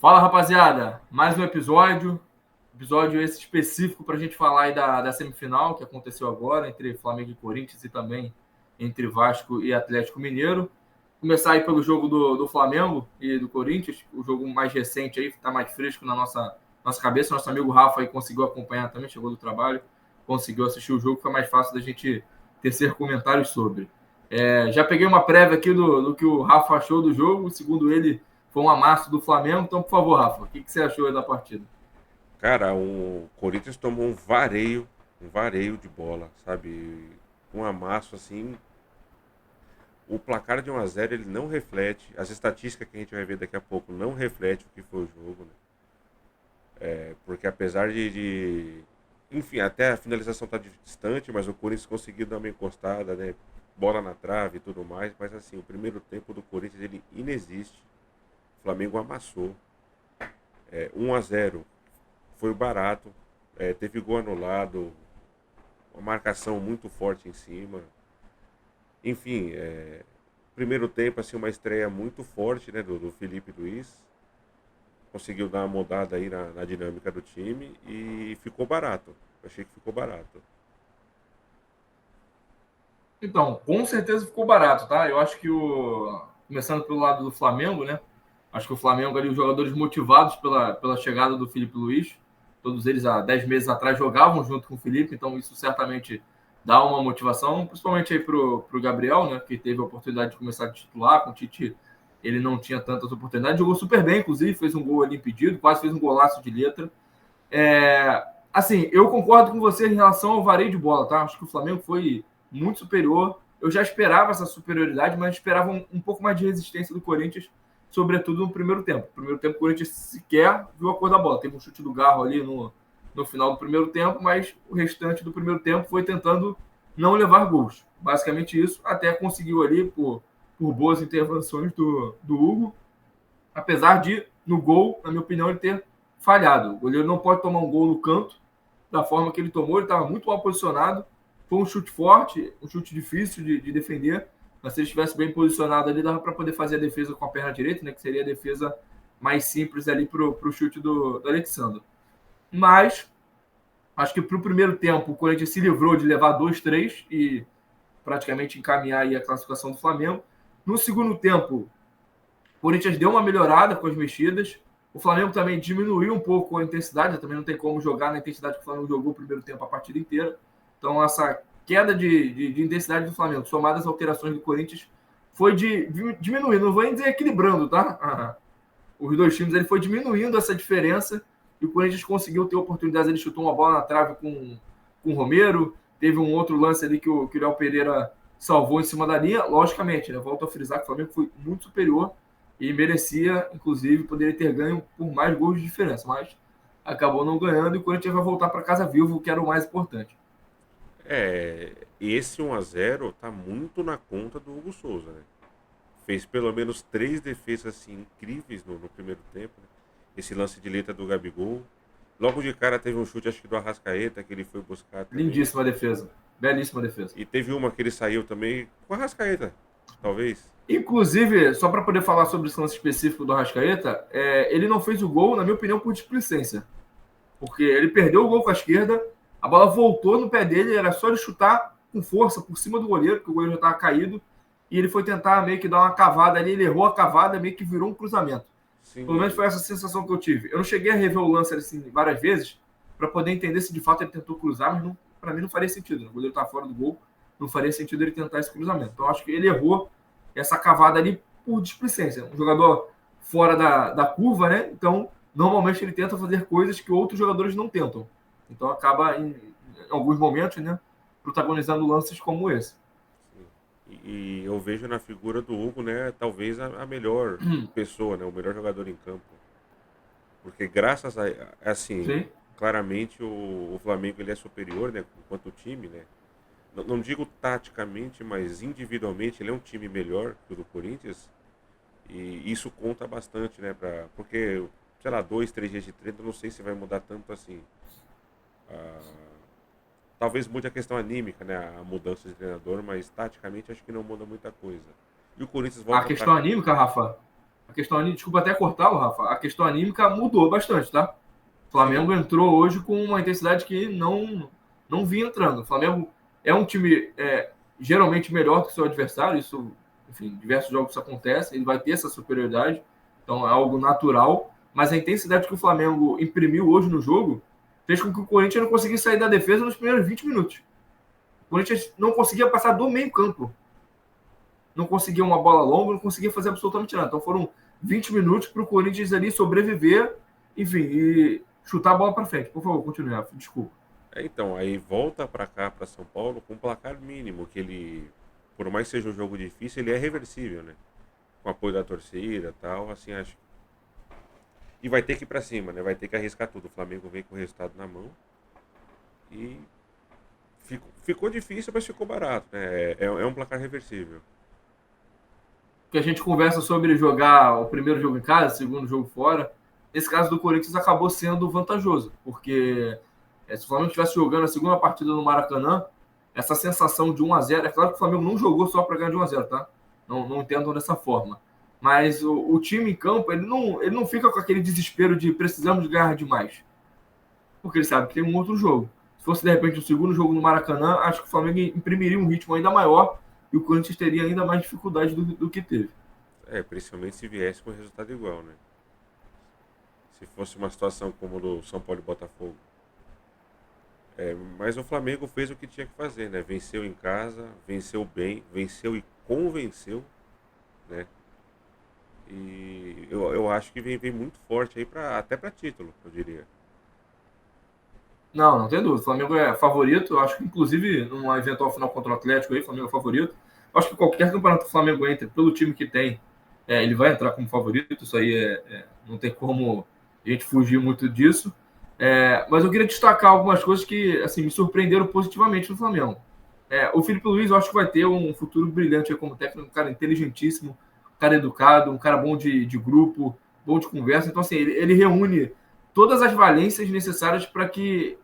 Fala, rapaziada. Mais um episódio esse específico para a gente falar aí da semifinal que aconteceu agora entre Flamengo e Corinthians e também entre Vasco e Atlético Mineiro. Começar aí pelo jogo do Flamengo e do Corinthians, o jogo mais recente aí, está mais fresco na nossa cabeça. Nosso amigo Rafa aí conseguiu acompanhar também, chegou do trabalho, conseguiu assistir o jogo, foi mais fácil da gente tecer comentários sobre. Já peguei uma prévia aqui do que o Rafa achou do jogo, segundo ele, foi um amasso do Flamengo. Então, por favor, Rafa, o que você achou aí da partida? Cara, o Corinthians tomou um vareio de bola, sabe? Um amasso assim. O placar de 1-0 ele não reflete, as estatísticas que a gente vai ver daqui a pouco não reflete o que foi o jogo, né? Porque apesar enfim, até a finalização tá distante, mas o Corinthians conseguiu dar uma encostada, né? Bola na trave e tudo mais, mas assim, o primeiro tempo do Corinthians ele inexiste. O Flamengo amassou. 1-0 foi barato, teve gol anulado, uma marcação muito forte em cima. Enfim, primeiro tempo, assim, uma estreia muito forte, né, do Felipe Luiz. Conseguiu dar uma mudada aí na dinâmica do time e ficou barato. Eu achei que ficou barato. Então, com certeza ficou barato, tá? Eu acho que começando pelo lado do Flamengo, né? Acho que o Flamengo ali, os jogadores motivados pela chegada do Felipe Luiz, todos eles há 10 meses atrás jogavam junto com o Felipe, então isso certamente dá uma motivação, principalmente aí pro Gabriel, né? Que teve a oportunidade de começar a titular, com o Tite ele não tinha tantas oportunidades, jogou super bem, inclusive, fez um gol ali impedido, quase fez um golaço de letra. Assim, eu concordo com você em relação ao vareio de bola, tá? Acho que o Flamengo foi muito superior. Eu já esperava essa superioridade, mas esperava um pouco mais de resistência do Corinthians, sobretudo no primeiro tempo. No primeiro tempo, o Corinthians sequer viu a cor da bola. Teve um chute do Garro ali no final do primeiro tempo, mas o restante do primeiro tempo foi tentando não levar gols. Basicamente isso, até conseguiu ali por boas intervenções do Hugo, apesar de, no gol, na minha opinião, ele ter falhado. O goleiro não pode tomar um gol no canto da forma que ele tomou, ele estava muito mal posicionado. Foi um chute forte, um chute difícil de defender, mas se ele estivesse bem posicionado ali, dava para poder fazer a defesa com a perna direita, né, que seria a defesa mais simples ali para o chute do Alexandre. Mas, acho que para o primeiro tempo, o Corinthians se livrou de levar 2-3 e praticamente encaminhar aí a classificação do Flamengo. No segundo tempo, o Corinthians deu uma melhorada com as mexidas. O Flamengo também diminuiu um pouco a intensidade, também não tem como jogar na intensidade que o Flamengo jogou o primeiro tempo a partida inteira. Então, essa queda de intensidade do Flamengo, somada às alterações do Corinthians, foi diminuindo, não vou nem dizer equilibrando, tá? Os dois times, ele foi diminuindo essa diferença e o Corinthians conseguiu ter oportunidades. Ele chutou uma bola na trave com o Romero, teve um outro lance ali que o Léo Pereira salvou em cima da linha. Logicamente, né? Volto a frisar que o Flamengo foi muito superior e merecia, inclusive, poderia ter ganho por mais gols de diferença, mas acabou não ganhando e o Corinthians vai voltar para casa vivo, que era o mais importante. Esse 1-0 tá muito na conta do Hugo Souza, né? Fez pelo menos três defesas assim, incríveis no primeiro tempo, né? Esse lance de letra do Gabigol. Logo de cara teve um chute, acho que do Arrascaeta, que ele foi buscar também. Lindíssima defesa, belíssima defesa. E teve uma que ele saiu também com a Arrascaeta, talvez. Inclusive, só para poder falar sobre esse lance específico do Arrascaeta, ele não fez o gol, na minha opinião, por displicência. Porque ele perdeu o gol com a esquerda, a bola voltou no pé dele, era só ele chutar com força por cima do goleiro, porque o goleiro já estava caído, e ele foi tentar meio que dar uma cavada ali, ele errou a cavada, meio que virou um cruzamento. Pelo menos Sim, foi essa sensação que eu tive. Eu não cheguei a rever o lance assim várias vezes, para poder entender se de fato ele tentou cruzar, mas para mim não faria sentido. Né? O goleiro estava fora do gol, não faria sentido ele tentar esse cruzamento. Então acho que ele errou essa cavada ali por displicência. Um jogador fora da curva, né? Então, normalmente ele tenta fazer coisas que outros jogadores não tentam. Então acaba, em alguns momentos, né, protagonizando lances como esse. sim. E eu vejo na figura do Hugo, né, talvez a melhor pessoa, né, o melhor jogador em campo. Porque graças a, assim, Sim. claramente o Flamengo ele é superior, né, enquanto time, né. Não digo taticamente, mas individualmente ele é um time melhor que o do Corinthians. E isso conta bastante, né, porque, sei lá, 2, 3 dias de treino, eu não sei se vai mudar tanto assim. Ah, talvez mude a questão anímica, né, a mudança de treinador, mas taticamente acho que não muda muita coisa. E o Corinthians A volta para. questão anímica, Rafa, A questão anímica, desculpa até cortar, Rafa, a questão anímica mudou bastante, tá? O Flamengo entrou hoje com uma intensidade que não vinha entrando. O Flamengo é um time geralmente melhor que o seu adversário, isso, enfim, diversos jogos isso acontece, ele vai ter essa superioridade, então é algo natural, mas a intensidade que o Flamengo imprimiu hoje no jogo fez com que o Corinthians não conseguisse sair da defesa nos primeiros 20 minutos. O Corinthians não conseguia passar do meio campo, não conseguia uma bola longa, não conseguia fazer absolutamente nada. Então foram 20 minutos para o Corinthians ali sobreviver, enfim, e chutar a bola para frente. Por favor, continue, Rafa, desculpa. Então, aí volta para cá, para São Paulo, com um placar mínimo, que ele, por mais que seja um jogo difícil, ele é reversível, né? Com apoio da torcida e tal, assim, acho. E vai ter que ir para cima, né? Vai ter que arriscar tudo. O Flamengo vem com o resultado na mão. E ficou difícil, mas ficou barato, né? É um placar reversível. Que a gente conversa sobre jogar o primeiro jogo em casa, o segundo jogo fora. Nesse caso do Corinthians acabou sendo vantajoso, porque se o Flamengo estivesse jogando a segunda partida no Maracanã, essa sensação de 1-0, é claro que o Flamengo não jogou só para ganhar de 1-0, tá? Não entendam dessa forma. Mas o time em campo, ele não fica com aquele desespero de precisamos ganhar demais. Porque ele sabe que tem um outro jogo. Se fosse, de repente, o segundo jogo no Maracanã, acho que o Flamengo imprimiria um ritmo ainda maior e o Corinthians teria ainda mais dificuldade do que teve. Principalmente se viesse com o resultado igual, né? Se fosse uma situação como do São Paulo e Botafogo. Mas o Flamengo fez o que tinha que fazer, né? Venceu em casa, venceu bem, venceu e convenceu, né? E eu acho que vem muito forte aí, até para título, eu diria. Não tem dúvida. O Flamengo é favorito. Eu acho que, inclusive, numa eventual final contra o Atlético, aí, o Flamengo é favorito. Eu acho que qualquer campeonato que o Flamengo entre, pelo time que tem, ele vai entrar como favorito. Isso aí não tem como a gente fugir muito disso. Mas eu queria destacar algumas coisas que assim, me surpreenderam positivamente no Flamengo. O Filipe Luiz, eu acho que vai ter um futuro brilhante como técnico, um cara inteligentíssimo, um cara educado, um cara bom de grupo, bom de conversa. Então, assim, ele reúne todas as valências necessárias para que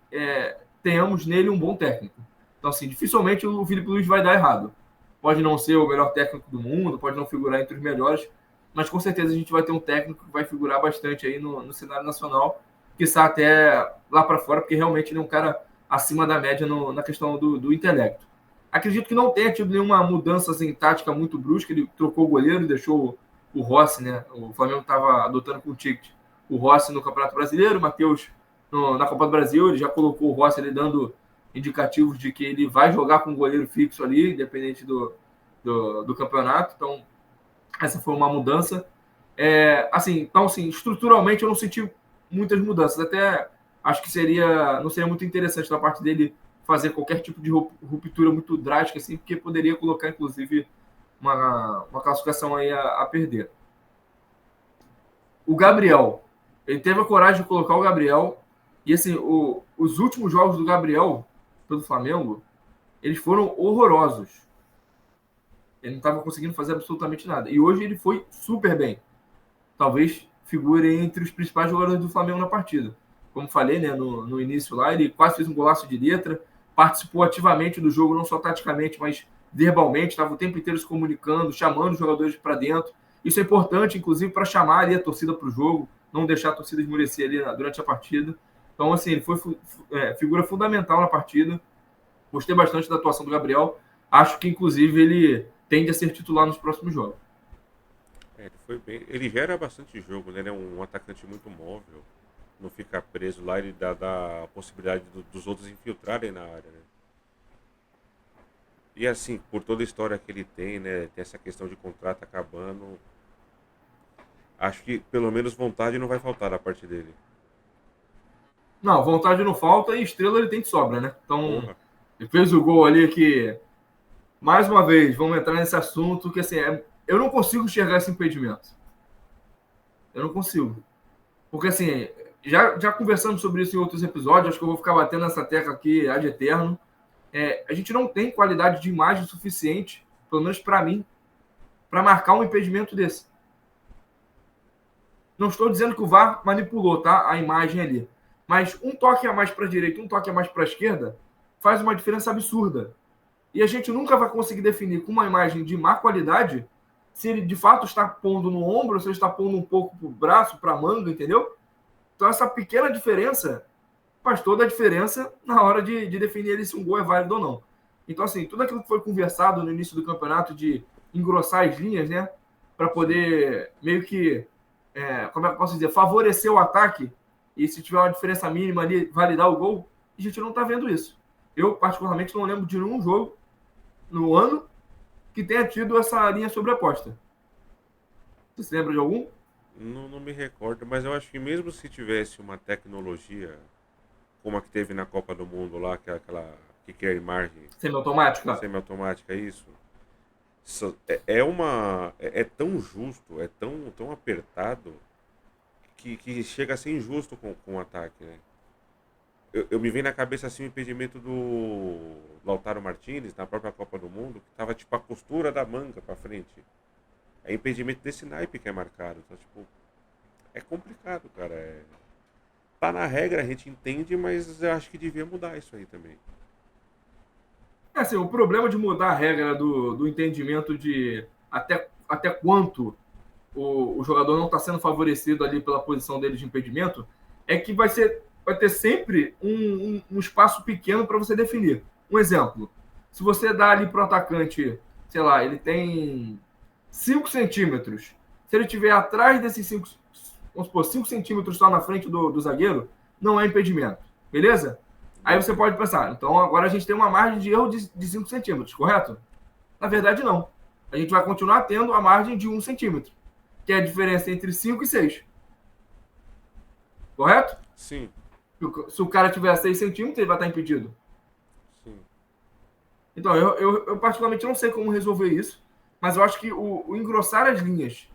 tenhamos nele um bom técnico. Então, assim, dificilmente o Filipe Luiz vai dar errado. Pode não ser o melhor técnico do mundo, pode não figurar entre os melhores, mas com certeza a gente vai ter um técnico que vai figurar bastante aí no cenário nacional, que está até lá para fora, porque realmente ele é um cara acima da média na questão do intelecto. Acredito que não tenha tido nenhuma mudança assim, tática muito brusca, ele trocou o goleiro e deixou o Rossi, né? O Flamengo estava adotando com o ticket o Rossi no Campeonato Brasileiro, o Matheus na Copa do Brasil, ele já colocou o Rossi ali dando indicativos de que ele vai jogar com um goleiro fixo ali, independente do campeonato. Então, essa foi uma mudança. Então, assim, estruturalmente eu não senti muitas mudanças. Até acho que não seria muito interessante da parte dele fazer qualquer tipo de ruptura muito drástica, assim, porque poderia colocar, inclusive, uma classificação aí a perder. O Gabriel, ele teve a coragem de colocar o Gabriel, e assim, os últimos jogos do Gabriel pelo Flamengo, eles foram horrorosos. Ele não estava conseguindo fazer absolutamente nada. E hoje ele foi super bem. Talvez figure entre os principais jogadores do Flamengo na partida. Como falei, né, no início lá, ele quase fez um golaço de letra, participou ativamente do jogo, não só taticamente, mas verbalmente, estava o tempo inteiro se comunicando, chamando os jogadores para dentro. Isso é importante, inclusive, para chamar ali a torcida para o jogo, não deixar a torcida esmorecer ali durante a partida. Então, assim, ele foi figura fundamental na partida. Gostei bastante da atuação do Gabriel. Acho que, inclusive, ele tende a ser titular nos próximos jogos. Ele foi bem. Ele gera bastante jogo, né? Ele é um atacante muito móvel. Não fica preso lá, ele dá a possibilidade dos outros infiltrarem na área, né? E assim, por toda a história que ele tem, né? Tem essa questão de contrato acabando. Acho que pelo menos vontade não vai faltar da parte dele. Não, vontade não falta e estrela ele tem de sobra, né? Então, Porra. ele fez o gol ali que, mais uma vez, vamos entrar nesse assunto que, assim, eu não consigo enxergar esse impedimento. Eu não consigo. Porque, assim, já conversamos sobre isso em outros episódios, acho que eu vou ficar batendo nessa tecla aqui ad eterno. A gente não tem qualidade de imagem suficiente, pelo menos para mim, para marcar um impedimento desse. Não estou dizendo que o VAR manipulou, tá? A imagem ali. Mas um toque a mais para a direita, um toque a mais para a esquerda, faz uma diferença absurda. E a gente nunca vai conseguir definir com uma imagem de má qualidade se ele de fato está pondo no ombro, ou se ele está pondo um pouco para o braço, para a manga, entendeu? Então, essa pequena diferença faz toda a diferença na hora de definir se um gol é válido ou não. Então, assim, tudo aquilo que foi conversado no início do campeonato de engrossar as linhas, né? Para poder meio que, como é que eu posso dizer, favorecer o ataque e se tiver uma diferença mínima ali, validar o gol, a gente não está vendo isso. Eu, particularmente, não lembro de nenhum jogo no ano que tenha tido essa linha sobreposta. Você se lembra de algum? Não me recordo, mas eu acho que mesmo se tivesse uma tecnologia como a que teve na Copa do Mundo lá, que é aquela que cria imagem Semiautomática? semiautomática, isso. É tão justo, é tão apertado que chega a ser injusto com o ataque, né? Eu me vem na cabeça assim o impedimento do Lautaro Martinez na própria Copa do Mundo, que tava tipo a costura da manga pra frente. É impedimento desse naipe que é marcado. Então, tipo, é complicado, cara. Tá na regra, a gente entende, mas eu acho que devia mudar isso aí também. Assim, o problema de mudar a regra do entendimento de até quanto o jogador não está sendo favorecido ali pela posição dele de impedimento é que vai ter sempre um espaço pequeno para você definir. Um exemplo, se você dá ali para o atacante, sei lá, ele tem 5 centímetros, se ele estiver atrás desses 5, vamos supor, 5 centímetros só na frente do zagueiro, não é impedimento, beleza? Aí você pode pensar, então agora a gente tem uma margem de erro de 5 centímetros, correto? Na verdade, não. A gente vai continuar tendo a margem de 1 centímetro, que é a diferença entre 5 e 6. Correto? Sim, Se o cara tiver 6 centímetros, ele vai estar impedido. sim. Então, eu particularmente não sei como resolver isso, mas eu acho que o engrossar as linhas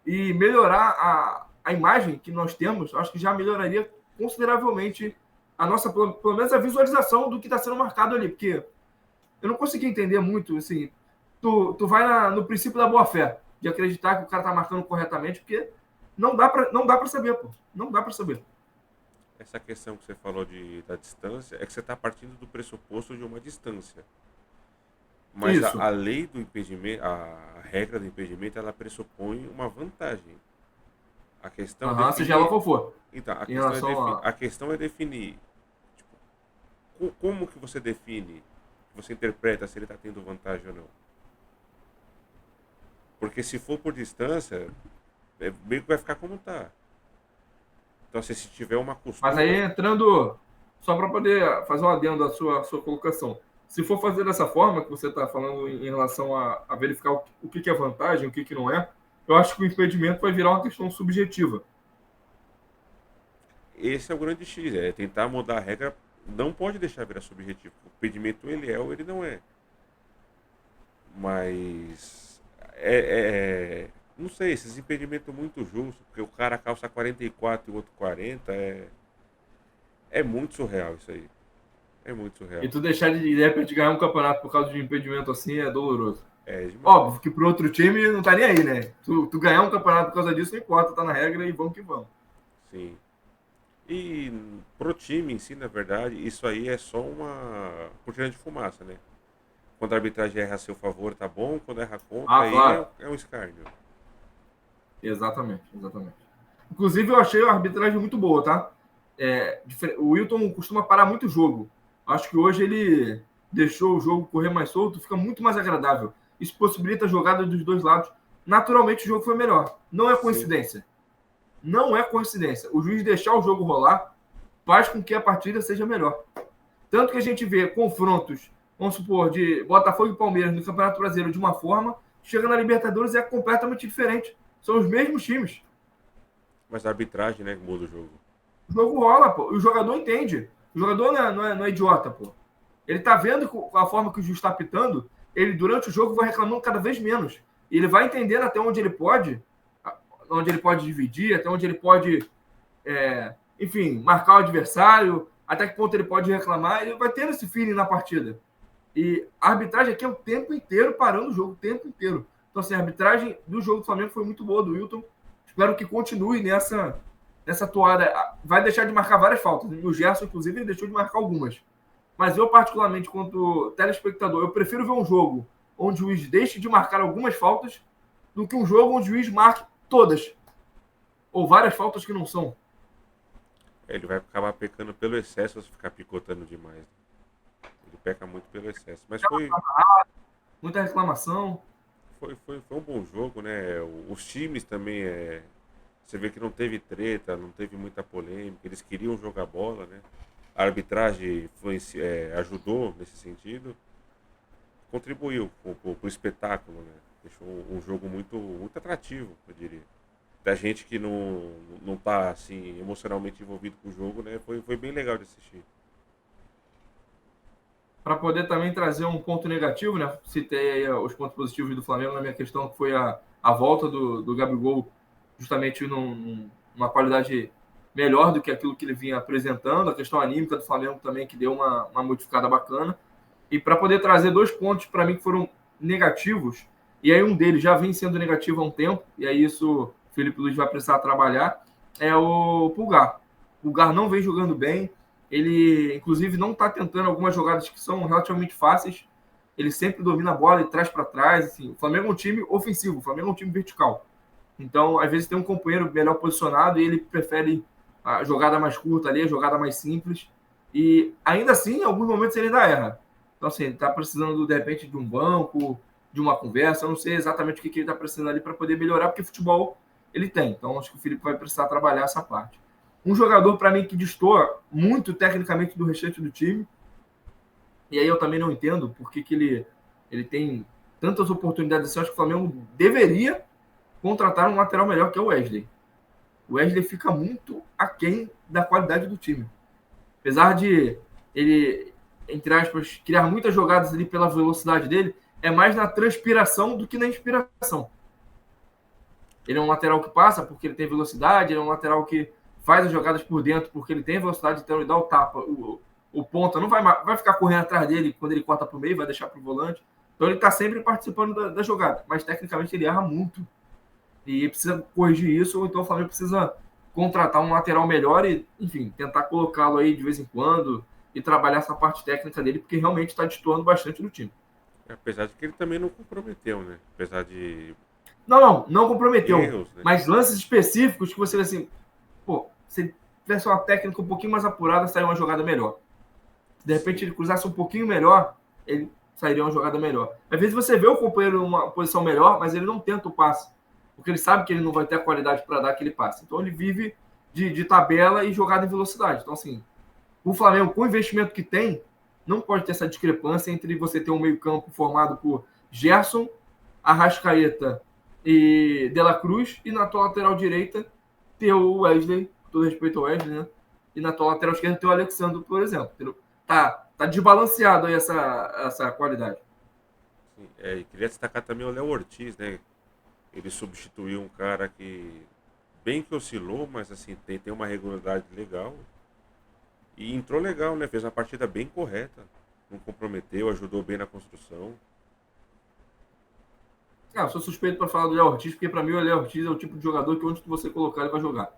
e melhorar a imagem que nós temos, eu acho que já melhoraria consideravelmente a nossa, pelo menos a visualização do que está sendo marcado ali, porque eu não consegui entender muito, assim, tu vai no princípio da boa-fé, de acreditar que o cara está marcando corretamente, porque não dá para saber, pô. Não dá para saber. Essa questão que você falou da distância é que você está partindo do pressuposto de uma distância. Mas Isso. a lei do impedimento, a regra do impedimento, ela pressupõe uma vantagem. A questão é Uhum, seja ela definir. qual for. Então, Em relação a. a questão é definir. Tipo, como que você define, você interpreta se ele está tendo vantagem ou não? Porque se for por distância, meio que vai ficar como tá. Então, se tiver uma Mas aí costura. entrando, só para poder fazer um adendo à sua colocação. Se for fazer dessa forma que você está falando em relação a verificar o que é vantagem, o que não é, eu acho que o impedimento vai virar uma questão subjetiva. Esse é o grande X, é tentar mudar a regra, não pode deixar virar subjetivo. O impedimento ele é ou ele não é. Mas não sei, esses impedimentos muito justos, porque o cara calça 44 e o outro 40, é muito surreal isso aí. É muito E surreal. tu deixar de repente ganhar um campeonato por causa de um impedimento assim é doloroso. É demais. Óbvio que pro outro time não tá nem aí, né? Tu ganhar um campeonato por causa disso não importa, tá na regra e vamos que vamos. Sim. E pro time em si, na verdade, isso aí é só uma cortina de fumaça, né? Quando a arbitragem erra a seu favor, tá bom. Quando erra contra, Ah, aí claro. é um escárnio. Exatamente, exatamente. Inclusive, eu achei a arbitragem muito boa, tá? O Wilton costuma parar muito o jogo. Acho que hoje ele deixou o jogo correr mais solto, fica muito mais agradável. Isso possibilita a jogada dos dois lados. Naturalmente, o jogo foi melhor. Não é Sim. coincidência. Não é coincidência. O juiz deixar o jogo rolar faz com que a partida seja melhor. Tanto que a gente vê confrontos, vamos supor, de Botafogo e Palmeiras no Campeonato Brasileiro de uma forma, chega na Libertadores é completamente diferente. São os mesmos times. Mas a arbitragem, né, que muda o jogo. O jogo rola, pô. O jogador entende. O jogador não é idiota, pô. Ele tá vendo com a forma que o juiz está apitando, ele durante o jogo vai reclamando cada vez menos. E ele vai entendendo até onde ele pode dividir, até onde ele pode, enfim, marcar o adversário, até que ponto ele pode reclamar. Ele vai tendo esse feeling na partida. E a arbitragem aqui é o tempo inteiro parando o jogo, o tempo inteiro. Então, assim, a arbitragem do jogo do Flamengo foi muito boa, do Wilton. Espero que continue nessa toada. Vai deixar de marcar várias faltas. O Gerson, inclusive, ele deixou de marcar algumas. Mas eu, particularmente, quanto telespectador, eu prefiro ver um jogo onde o juiz deixe de marcar algumas faltas do que um jogo onde o juiz marque todas ou várias faltas que não são. Ele vai acabar pecando pelo excesso se ficar picotando demais. Ele peca muito pelo excesso. Mas Muita reclamação. foi um bom jogo, né? Os times também, você vê que não teve treta, não teve muita polêmica. Eles queriam jogar bola, né? A arbitragem ajudou nesse sentido. Contribuiu pro espetáculo, né? Deixou um jogo muito, muito atrativo, eu diria. Da gente que não tá assim emocionalmente envolvido com o jogo, né? Foi bem legal de assistir. Para poder também trazer um ponto negativo, né? Citei aí os pontos positivos do Flamengo na minha questão, que foi a volta do Gabigol, justamente numa qualidade melhor do que aquilo que ele vinha apresentando. A questão anímica do Flamengo também, que deu uma modificada bacana. E para poder trazer 2 pontos para mim que foram negativos, e aí um deles já vem sendo negativo há um tempo, e aí isso o Felipe Luiz vai precisar trabalhar, é o Pulgar. O Pulgar não vem jogando bem, ele inclusive não está tentando algumas jogadas que são relativamente fáceis, ele sempre domina a bola e traz para trás. Assim, o Flamengo é um time ofensivo, o Flamengo é um time vertical. Então, às vezes tem um companheiro melhor posicionado e ele prefere a jogada mais curta ali, a jogada mais simples, e ainda assim, em alguns momentos ele ainda erra. Então, assim, ele está precisando, de repente, de um banco, de uma conversa. Eu não sei exatamente o que ele está precisando ali para poder melhorar, porque futebol ele tem. Então, acho que o Felipe vai precisar trabalhar essa parte. Um jogador, para mim, que destoa muito tecnicamente do restante do time, e aí eu também não entendo por que ele tem tantas oportunidades assim. Eu acho que o Flamengo deveria contratar um lateral melhor, que é o Wesley. O Wesley fica muito aquém da qualidade do time. Apesar de ele, entre aspas, criar muitas jogadas ali pela velocidade dele, é mais na transpiração do que na inspiração. Ele é um lateral que passa porque ele tem velocidade, ele é um lateral que faz as jogadas por dentro porque ele tem velocidade, então ele dá o tapa. O ponta não vai ficar correndo atrás dele quando ele corta para o meio, vai deixar para o volante. Então ele está sempre participando da jogada, mas tecnicamente ele erra muito. E precisa corrigir isso, ou então o Flamengo precisa contratar um lateral melhor e, enfim, tentar colocá-lo aí de vez em quando e trabalhar essa parte técnica dele, porque realmente está destoando bastante no time. Apesar de que ele também não comprometeu, né? Apesar de Não comprometeu. erros, né? Mas lances específicos que você vê assim, pô, se tivesse uma técnica um pouquinho mais apurada, sairia uma jogada melhor. Se de repente ele cruzasse um pouquinho melhor, ele sairia uma jogada melhor. Às vezes você vê o companheiro numa posição melhor, mas ele não tenta o passe, porque ele sabe que ele não vai ter a qualidade para dar aquele passe. Então ele vive de tabela e jogada em velocidade. Então, assim, o Flamengo, com o investimento que tem, não pode ter essa discrepância entre você ter um meio-campo formado por Gerson, Arrascaeta e De La Cruz, e na tua lateral direita ter o Wesley, com todo respeito ao Wesley, né? E na tua lateral esquerda ter o Alexandre, por exemplo. Tá desbalanceado aí essa qualidade. Sim, e queria destacar também o Léo Ortiz, né? Ele substituiu um cara que bem que oscilou, mas assim, tem uma regularidade legal. E entrou legal, né? Fez uma partida bem correta. Não comprometeu, ajudou bem na construção. Eu sou suspeito para falar do Léo Ortiz, porque para mim o Léo Ortiz é o tipo de jogador que onde você colocar ele vai jogar.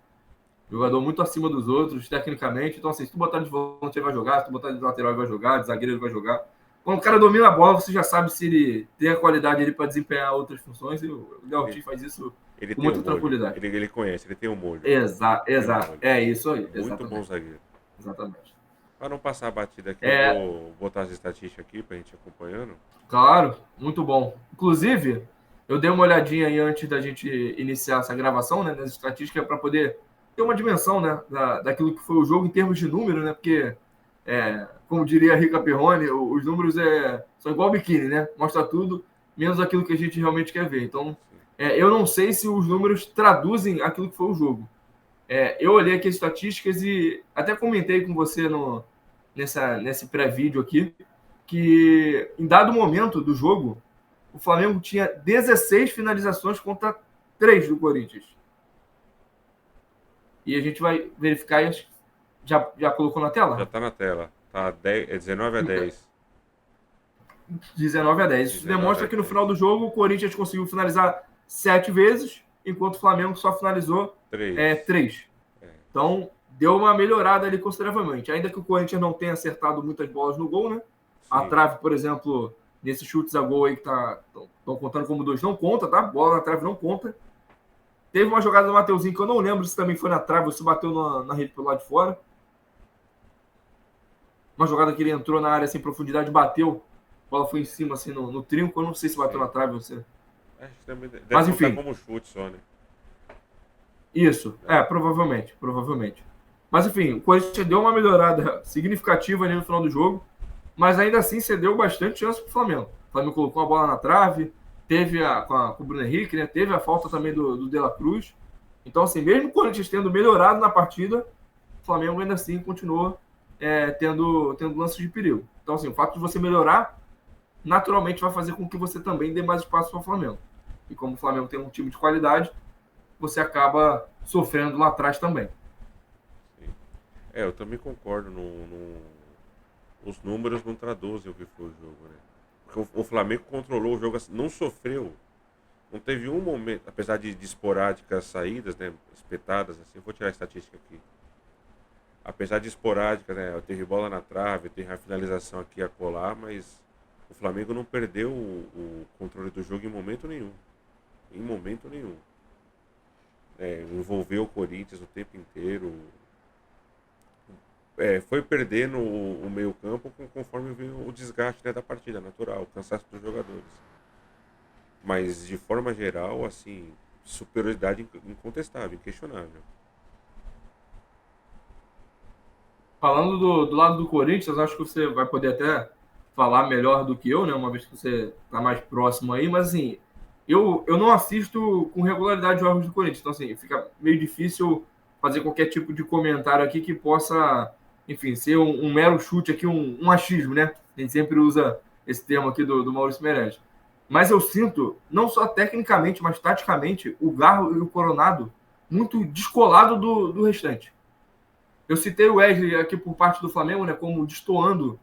Jogador muito acima dos outros, tecnicamente. Então, assim, se tu botar de volante, ele vai jogar. Se tu botar de lateral, ele vai jogar. De zagueiro, ele vai jogar. Quando o cara domina a bola, você já sabe se ele tem a qualidade para desempenhar outras funções. E o Léo Ortiz faz isso Ele com tem muita um molho. tranquilidade. Ele conhece, ele tem um molho. Exato. Um É isso aí. Muito Exatamente. bom zagueiro. Exatamente. Para não passar a batida aqui, eu vou botar as estatísticas aqui para a gente acompanhando. Claro, muito bom. Inclusive, eu dei uma olhadinha aí antes da gente iniciar essa gravação, né, nas estatísticas, para poder ter uma dimensão, né, daquilo que foi o jogo em termos de número, né, porque, como diria a Rica Perrone, os números são igual ao biquíni, né, mostra tudo, menos aquilo que a gente realmente quer ver. Então, eu não sei se os números traduzem aquilo que foi o jogo. Eu olhei aqui as estatísticas e até comentei com você nesse pré-vídeo aqui, que em dado momento do jogo, o Flamengo tinha 16 finalizações contra 3 do Corinthians. E a gente vai verificar, já colocou na tela? Já está na tela. Tá 19-10. 19-10. Isso demonstra que no final do jogo o Corinthians conseguiu finalizar 7 vezes, enquanto o Flamengo só finalizou 3. Então, deu uma melhorada ali consideravelmente. Ainda que o Corinthians não tenha acertado muitas bolas no gol, né? A trave, por exemplo, Nesses chutes a gol aí que estão contando como 2, não conta, tá? Bola na trave não conta. Teve uma jogada do Mateuzinho que eu não lembro se também foi na trave ou se bateu na rede pelo lado de fora. Uma jogada que ele entrou na área sem profundidade, bateu, a bola foi em cima, assim, no trinco. Eu não sei se bateu na trave ou se... Acho que também deve Mas contar enfim, como chute só, né? isso, provavelmente. Mas enfim, o Corinthians deu uma melhorada significativa ali no final do jogo, mas ainda assim cedeu bastante chance para o Flamengo. O Flamengo colocou a bola na trave, teve com o Bruno Henrique, né? Teve a falta também do De La Cruz. Então, assim, mesmo o Corinthians tendo melhorado na partida, o Flamengo ainda assim continuou tendo lances de perigo. Então, assim, o fato de você melhorar naturalmente vai fazer com que você também dê mais espaço para o Flamengo. E como o Flamengo tem um time de qualidade, você acaba sofrendo lá atrás também. Sim. Eu também concordo. Os números não traduzem o que foi o jogo, né? Porque o Flamengo controlou o jogo, assim, não sofreu. Não teve um momento, apesar de esporádicas saídas, né? Espetadas, assim, eu vou tirar a estatística aqui. Apesar de esporádicas, né? Teve bola na trave, teve a finalização aqui a colar, mas o Flamengo não perdeu o controle do jogo em momento nenhum. Em momento nenhum. Envolveu o Corinthians o tempo inteiro. Foi perdendo o meio-campo conforme veio o desgaste, né, da partida, natural, o cansaço dos jogadores. Mas de forma geral, assim, superioridade incontestável, inquestionável. Falando do lado do Corinthians, acho que você vai poder até falar melhor do que eu, né? Uma vez que você está mais próximo aí, mas assim, eu não assisto com regularidade os jogos do Corinthians, então assim, fica meio difícil fazer qualquer tipo de comentário aqui que possa, enfim, ser um mero chute aqui, um achismo, né? A gente sempre usa esse termo aqui do Maurício Meirelles. Mas eu sinto, não só tecnicamente, mas taticamente, o Garro e o Coronado muito descolado do restante. Eu citei o Wesley aqui por parte do Flamengo, né, como destoando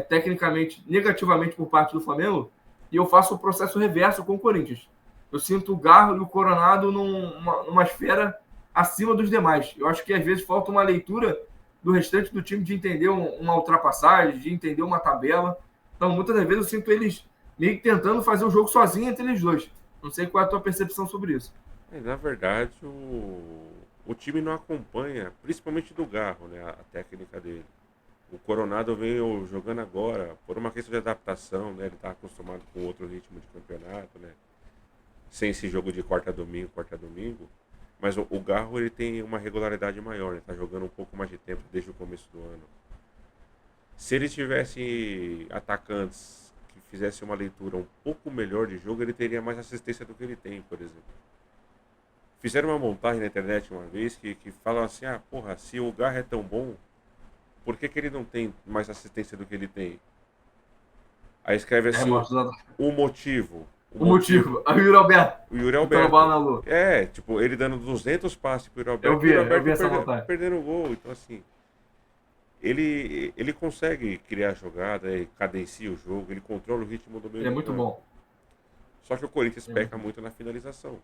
tecnicamente, negativamente por parte do Flamengo, e eu faço o processo reverso com o Corinthians. Eu sinto o Garro e o Coronado numa esfera acima dos demais. Eu acho que às vezes falta uma leitura do restante do time de entender uma ultrapassagem, de entender uma tabela. Então, muitas das vezes eu sinto eles meio que tentando fazer o jogo sozinho entre eles dois. Não sei qual é a tua percepção sobre isso. Na verdade, o time não acompanha, principalmente do Garro, né, a técnica dele. O Coronado veio jogando agora, por uma questão de adaptação, né? Ele está acostumado com outro ritmo de campeonato, né? Sem esse jogo de quarta a domingo. Mas o Garro, ele tem uma regularidade maior, né? Tá jogando um pouco mais de tempo desde o começo do ano. Se ele tivesse atacantes que fizessem uma leitura um pouco melhor de jogo, ele teria mais assistência do que ele tem, por exemplo. Fizeram uma montagem na internet uma vez que falam assim, porra, se o Garro é tão bom, por que ele não tem mais assistência do que ele tem? Aí escreve assim, o motivo. O motivo. Aí o Yuri Alberto. O Yuri Botando a bola na Alberto. lua. Tipo, ele dando 200 passes pro Yuri Eu Alberto vi, e o Yuri eu vi essa Alberto montagem. perdendo o gol. Então, assim, ele consegue criar jogada, ele cadencia o jogo, ele controla o ritmo do meio Ele é do muito campo. bom. Só que o Corinthians peca muito na finalização.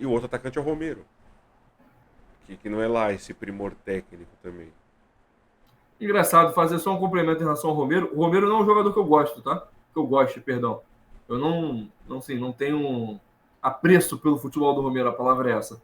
E o outro atacante é o Romero. Que não é lá esse primor técnico também. Engraçado, fazer só um complemento em relação ao Romero. O Romero não é um jogador que eu gosto, tá? Que eu gosto, perdão. Eu não tenho apreço pelo futebol do Romero, a palavra é essa.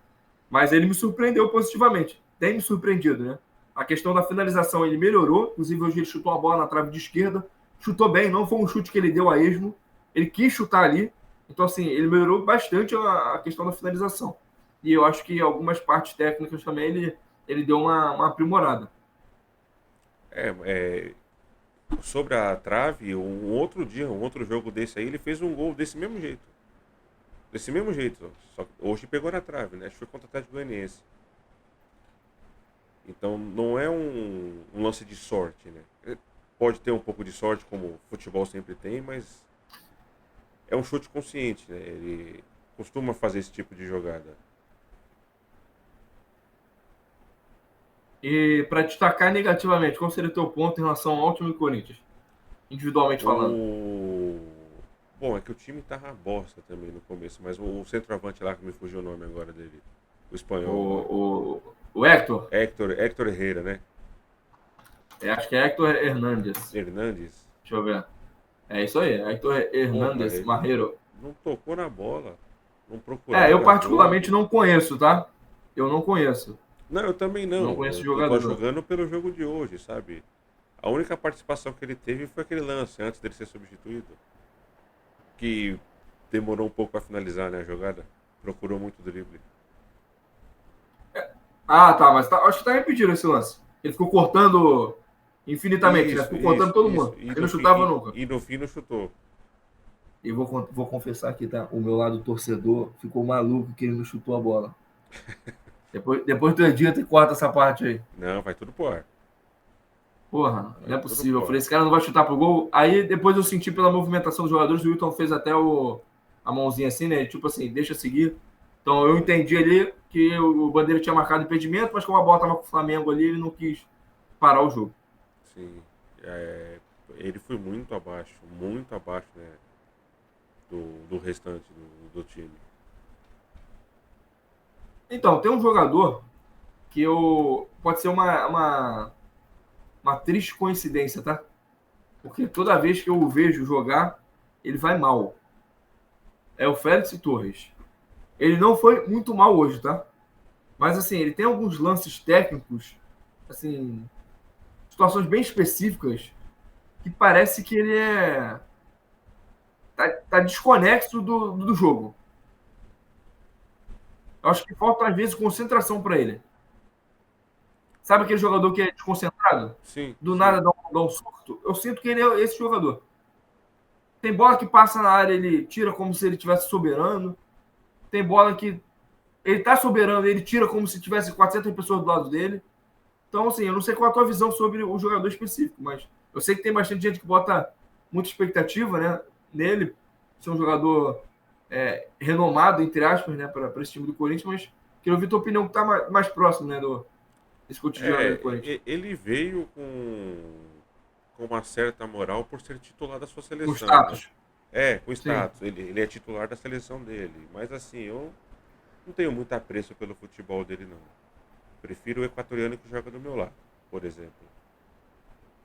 Mas ele me surpreendeu positivamente. Tem me surpreendido, né? A questão da finalização ele melhorou. Inclusive, hoje ele chutou a bola na trave de esquerda. Chutou bem, não foi um chute que ele deu a esmo. Ele quis chutar ali. Então, assim, ele melhorou bastante a questão da finalização. E eu acho que algumas partes técnicas também ele deu uma aprimorada. Sobre a trave, um outro jogo desse aí, ele fez um gol desse mesmo jeito. Desse mesmo jeito. Só que hoje pegou na trave, né? Acho que foi contra o Atlético Goianiense. Então não é um lance de sorte, né? Pode ter um pouco de sorte, como o futebol sempre tem, mas é um chute consciente, né? Ele costuma fazer esse tipo de jogada. E para destacar negativamente, qual seria o teu ponto em relação ao time do Corinthians? Individualmente falando. Bom, é que o time tava uma bosta também no começo, mas o centroavante lá, que me fugiu o nome agora dele, o espanhol. O Hector? Héctor Herrera, né? Acho que é Hector Hernandes. Hernandes. Deixa eu ver. É isso aí, Héctor Porra, Hernandes ele Marrero. não tocou na bola, não Eu procurava particularmente jogo. não conheço, tá? Eu não conheço. Não, eu também Não não. conheço o Eu tô jogador. julgando pelo jogo de hoje, sabe? A única participação que ele teve foi aquele lance antes dele ser substituído, que demorou um pouco para finalizar, né, a jogada. Procurou muito drible. Ah, tá, mas acho que tá impedido esse lance. Ele ficou cortando infinitamente, né? Isso, Ficou cortando isso, todo isso. mundo. Ele não chutava nunca. E no fim não chutou. E vou confessar aqui, tá? O meu lado torcedor ficou maluco que ele não chutou a bola. Depois do edita e corta essa parte aí. Não, vai tudo pro ar. Porra, Vai não é tudo possível. Eu pro falei, ar. esse cara não vai chutar pro gol. Aí depois eu senti pela movimentação dos jogadores, o Wilton fez até a mãozinha assim, né? Tipo assim, deixa seguir. Então eu Sim, entendi ali que o Bandeira tinha marcado impedimento, mas como a bola tava com o Flamengo ali, ele não quis parar o jogo. sim. É, ele foi muito abaixo, né, do restante do time. Então, tem um jogador que eu. Pode ser uma triste coincidência, tá? Porque toda vez que eu o vejo jogar, ele vai mal. É o Félix Torres. Ele não foi muito mal hoje, tá? Mas assim, ele tem alguns lances técnicos, assim, situações bem específicas, que parece que ele tá desconexo do jogo. Eu acho que falta, às vezes, concentração para ele. Sabe aquele jogador que é desconcentrado? Sim, Do sim. nada dá um surto? Eu sinto que ele é esse jogador. Tem bola que passa na área, ele tira como se ele tivesse soberano. Tem bola que ele tá soberano, ele tira como se tivesse 400 pessoas do lado dele. Então, assim, eu não sei qual é a tua visão sobre o jogador específico, mas eu sei que tem bastante gente que bota muita expectativa, né, nele, ser um jogador renomado, entre aspas, né, para esse time do Corinthians, mas queria ouvir tua opinião que tá mais próximo, né, desse cotidiano do Corinthians. Ele veio com uma certa moral por ser titular da sua Com seleção, né? status. Com Sim. status. Ele é titular da seleção dele. Mas assim, eu não tenho muito apreço pelo futebol dele, não. Prefiro o equatoriano que joga do meu lado, por exemplo.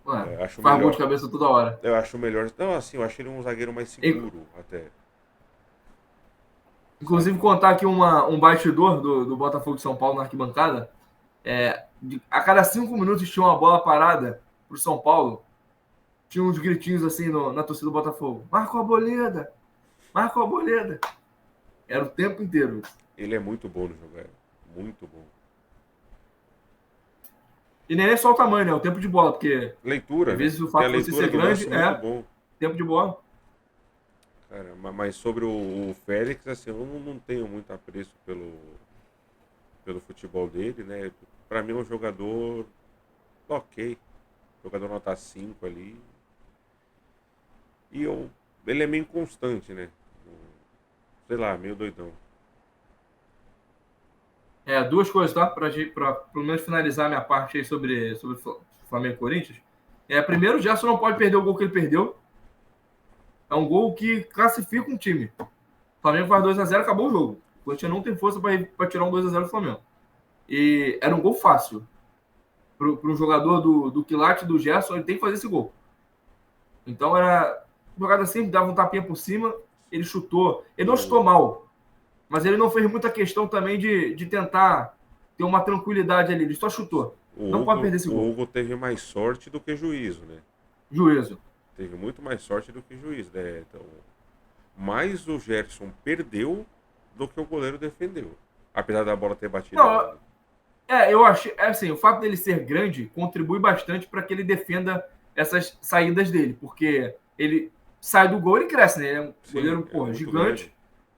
Ué, Acho faz gol de melhor. cabeça toda hora. Eu acho melhor. Não, assim, eu acho ele um zagueiro mais seguro, até. Inclusive, Sabe? contar aqui um bastidor do Botafogo de São Paulo na arquibancada. A cada 5 minutos tinha uma bola parada pro São Paulo. Tinha uns gritinhos assim na torcida do Botafogo. Marco a boleda! Marco a boleda! Era o tempo inteiro. Ele é muito bom no jogo, muito bom. E nem é só o tamanho, né? É o tempo de bola, porque Leitura, às né? vezes o Tem a fato de você leitura ser do grande lance muito é bom. tempo de bola. Cara, mas sobre o Félix, assim, eu não tenho muito apreço pelo futebol dele, né? Pra mim é um jogador ok. Jogador nota 5 ali. E ele é meio inconstante, né? Sei lá, meio doidão. Duas coisas, tá? Pra pelo menos finalizar minha parte aí sobre Flamengo e Corinthians. Primeiro, o Gerson não pode perder o gol que ele perdeu. É um gol que classifica um time. O Flamengo faz 2-0, acabou o jogo. O Corinthians não tem força para tirar um 2-0 do Flamengo. E era um gol fácil. Para um jogador do quilate do Gerson, ele tem que fazer esse gol. Então era jogada simples, dava um tapinha por cima, ele chutou. Ele não chutou O, mal, mas ele não fez muita questão também de tentar ter uma tranquilidade ali. Ele só chutou. Não pode perder esse O gol. Hugo teve mais sorte do que juízo, né? Juízo. Teve muito mais sorte do que juízo, né? Então, mais o Gerson perdeu do que o goleiro defendeu. Apesar da bola ter batido Não, nele. eu acho, assim, o fato dele ser grande contribui bastante para que ele defenda essas saídas dele, porque ele sai do gol e cresce, né? Ele é um Sim, goleiro, é porra, muito grande.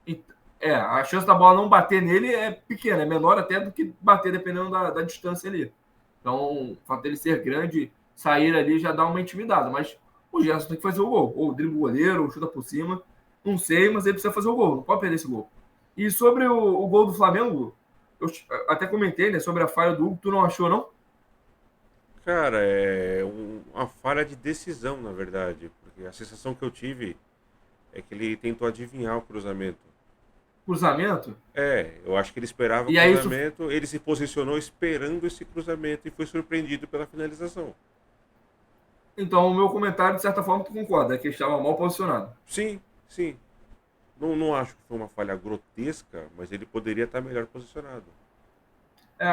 gigante. A chance da bola não bater nele é pequena, é menor até do que bater dependendo da distância ali. Então, o fato dele ser grande, sair ali já dá uma intimidada, mas o Gerson tem que fazer o gol, ou dribla o goleiro, ou chuta por cima, não sei, mas ele precisa fazer o gol, não pode perder esse gol. E sobre o gol do Flamengo, eu até comentei, né, sobre a falha do Hugo, tu não achou, não? Cara, uma falha de decisão, na verdade. Porque a sensação que eu tive é que ele tentou adivinhar o cruzamento. Cruzamento? Eu acho que ele esperava o E aí isso, cruzamento, ele se posicionou esperando esse cruzamento e foi surpreendido pela finalização. Então, o meu comentário, de certa forma, tu concorda, é que ele estava mal posicionado. Sim, sim. Não acho que foi uma falha grotesca, mas ele poderia estar melhor posicionado.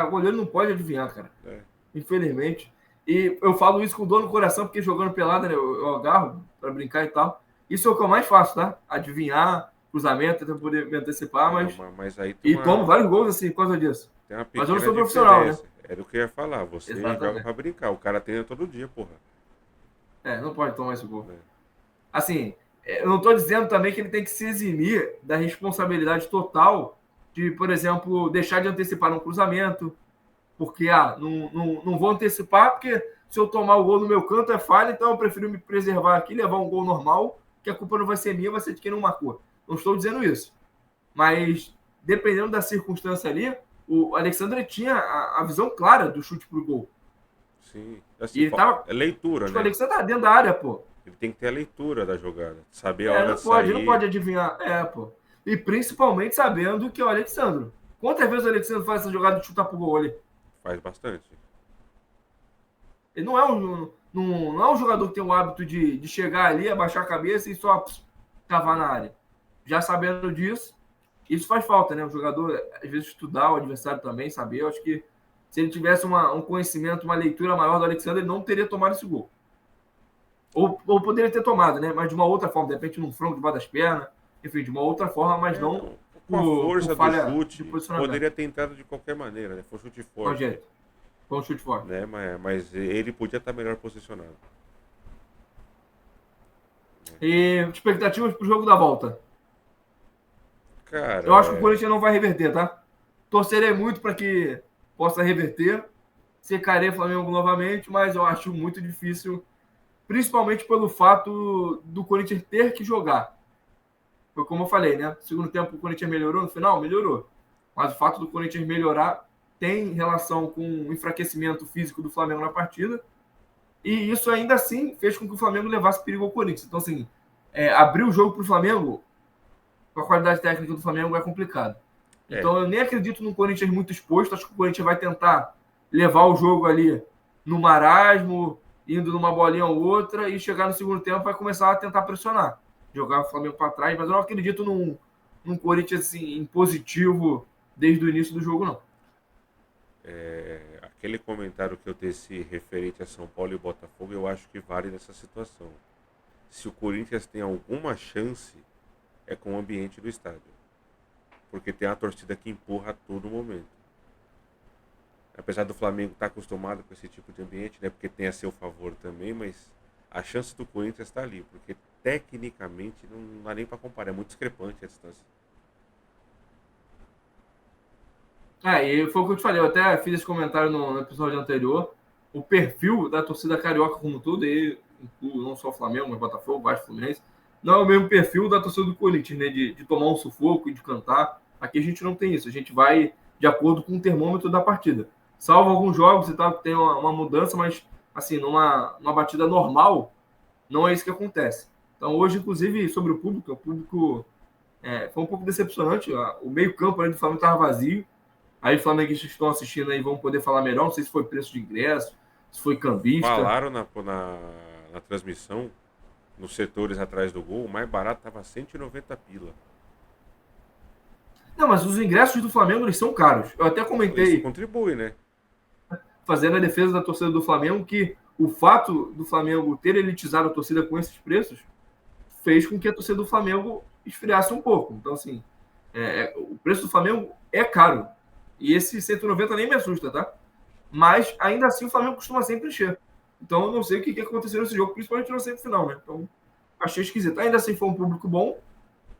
O goleiro não pode adivinhar, cara. É. Infelizmente. E eu falo isso com dor no coração, porque jogando pelada, né, eu agarro para brincar e tal. Isso é o que eu mais faço, tá? Adivinhar, cruzamento, até poder me antecipar, Não, mas. mas aí E tomo vários gols assim por causa disso. tem uma Mas eu não pequena sou profissional, né? diferença. Era o que eu ia falar. Você joga Exatamente. pra brincar. O cara treina todo dia, porra. Não pode tomar esse gol. Né? Assim, eu não estou dizendo também que ele tem que se eximir da responsabilidade total de, por exemplo, deixar de antecipar um cruzamento, porque não vou antecipar, porque se eu tomar o gol no meu canto é falha, então eu prefiro me preservar aqui, levar um gol normal, que a culpa não vai ser minha, vai ser de quem não marcou. Não estou dizendo isso. Mas, dependendo da circunstância ali, o Alexandre tinha a visão clara do chute pro gol. Sim. E Assim, ele tava. é leitura, Acho que o né? Alexandre tá dentro da área, pô. Ele tem que ter a leitura da jogada. Saber a hora Não de pode, não sair. pode adivinhar. Pô. E principalmente sabendo que é o Alexandre. Quantas vezes o Alexandre faz essa jogada de chutar pro gol ali? Faz bastante. Ele não é um jogador que tem o hábito de chegar ali, abaixar a cabeça e só cavar na área. Já sabendo disso, isso faz falta, né? O jogador, às vezes, estudar o adversário também, saber. Eu acho que se ele tivesse um conhecimento, uma leitura maior do Alexandre, ele não teria tomado esse gol. Ou poderia ter tomado, né? Mas de uma outra forma, de repente num frango debaixo das pernas, enfim, de uma outra forma, mas não Não. Com a por força do falha de chute, posicionamento. poderia ter entrado de qualquer maneira, né? Foi um chute Com forte. jeito. Foi um chute forte. Né? Mas ele podia estar melhor posicionado. E expectativas para o jogo da volta. Cara, Eu acho que o Corinthians não vai reverter, tá? Torcerei muito para que possa reverter. Secarei o Flamengo novamente, mas eu acho muito difícil, principalmente pelo fato do Corinthians ter que jogar. Foi como eu falei, né? Segundo tempo, o Corinthians melhorou no final? Melhorou. Mas o fato do Corinthians melhorar tem relação com o enfraquecimento físico do Flamengo na partida. E isso ainda assim fez com que o Flamengo levasse perigo ao Corinthians. Então, assim, abrir o jogo para o Flamengo, com a qualidade técnica do Flamengo, é complicado. é. Então, eu nem acredito num Corinthians muito exposto. Acho que o Corinthians vai tentar levar o jogo ali no marasmo, indo numa bolinha ou outra, e chegar no segundo tempo vai começar a tentar pressionar, jogar o Flamengo para trás. Mas eu não acredito num Corinthians assim, impositivo desde o início do jogo, não. Aquele comentário que eu teci referente a São Paulo e Botafogo, eu acho que vale nessa situação. Se o Corinthians tem alguma chance, é com o ambiente do estádio. Porque tem a torcida que empurra a todo momento. Apesar do Flamengo estar acostumado com esse tipo de ambiente, né? Porque tem a seu favor também, mas a chance do Corinthians está ali. Porque tecnicamente não dá nem para comparar, é muito discrepante a distância. E foi o que eu te falei, eu até fiz esse comentário no episódio anterior. O perfil da torcida carioca, como tudo, e não só o Flamengo, mas Botafogo, Vasco, Fluminense, não é o mesmo perfil da torcida do Corinthians, né? De tomar um sufoco e de cantar. Aqui a gente não tem isso, a gente vai de acordo com o termômetro da partida. Salvo alguns jogos e tal, que tem uma mudança, mas assim, numa batida normal, não é isso que acontece. Então, hoje, inclusive, sobre o público foi um pouco decepcionante. O meio-campo do Flamengo estava vazio. Aí os flamenguistas que estão assistindo aí vão poder falar melhor. Não sei se foi preço de ingresso, se foi cambista. Falaram na transmissão, nos setores atrás do gol, o mais barato tava 190 pila. Não, mas os ingressos do Flamengo eles são caros. Eu até Isso comentei, contribui, né? fazendo a defesa da torcida do Flamengo, que o fato do Flamengo ter elitizado a torcida com esses preços fez com que a torcida do Flamengo esfriasse um pouco. Então, assim, o preço do Flamengo é caro. E esse 190 nem me assusta, tá? Mas ainda assim o Flamengo costuma sempre encher. Então eu não sei o que aconteceu nesse jogo, principalmente no semifinal, né? Então achei esquisito. Ainda assim foi um público bom,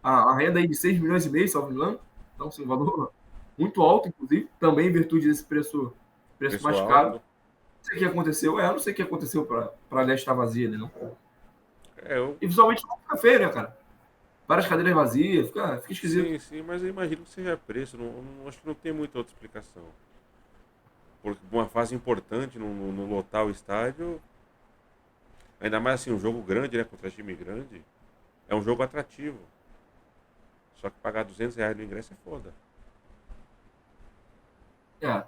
a renda aí de 6 milhões e meio, salvo engano. Então, assim, um valor muito alto, inclusive, também em virtude desse preço Preço mais caro. alto. Não sei o que aconteceu, eu não sei o que aconteceu para a leste estar vazia ali, não. Eu, E visualmente não fica feio, né, cara? Várias cadeiras vazias, fica esquisito. sim, sim, mas eu imagino que seja preço. Acho que não tem muita outra explicação. Porque uma fase importante no lotar o estádio, ainda mais assim, um jogo grande, né? Contra time grande, é um jogo atrativo. Só que pagar R$ 200 no ingresso é foda. É.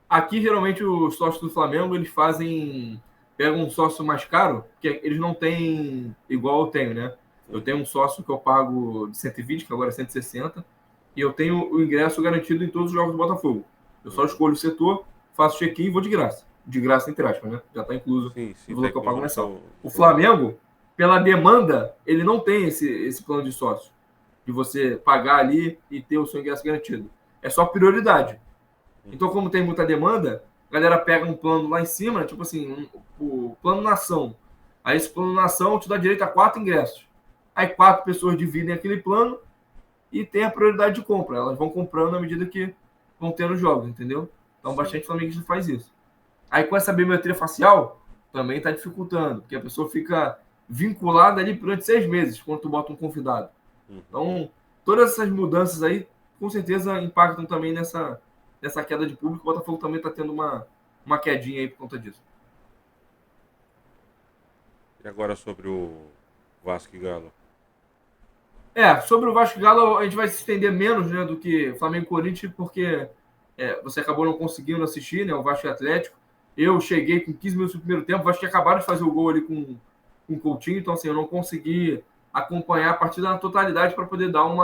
Aqui, geralmente, os sócios do Flamengo, eles fazem pega um sócio mais caro, que eles não têm igual eu tenho, né? Eu tenho um sócio que eu pago de 120, que agora é 160, e eu tenho o ingresso garantido em todos os jogos do Botafogo. Eu só escolho o setor, faço check-in e vou de graça. De graça, entre aspas, né? Já está incluso Sim, sim, no tá valor que eu pago incluso no mensal. seu, O seu valor. Flamengo, pela demanda, ele não tem esse plano de sócio, de você pagar ali e ter o seu ingresso garantido. É só prioridade. Então, como tem muita demanda, a galera pega um plano lá em cima, tipo assim, o plano nação. Aí esse plano nação te dá direito a 4 ingressos. Aí 4 pessoas dividem aquele plano e tem a prioridade de compra. Elas vão comprando à medida que vão tendo jogos, entendeu? Então, Sim. bastante flamenguista faz isso. Aí com essa biometria facial, também está dificultando, porque a pessoa fica vinculada ali durante 6 meses, quando tu bota um convidado. Uhum. Então, todas essas mudanças aí, com certeza, impactam também nessa queda de público. O Botafogo também está tendo uma quedinha aí por conta disso. E agora sobre o Vasco e Galo? Sobre o Vasco e Galo, a gente vai se estender menos, né, do que Flamengo e Corinthians, porque você acabou não conseguindo assistir, né, o Vasco e Atlético. Eu cheguei com 15 minutos no primeiro tempo, o Vasco tinha acabado de fazer o gol ali com o Coutinho, então assim, eu não consegui acompanhar a partida na totalidade para poder dar um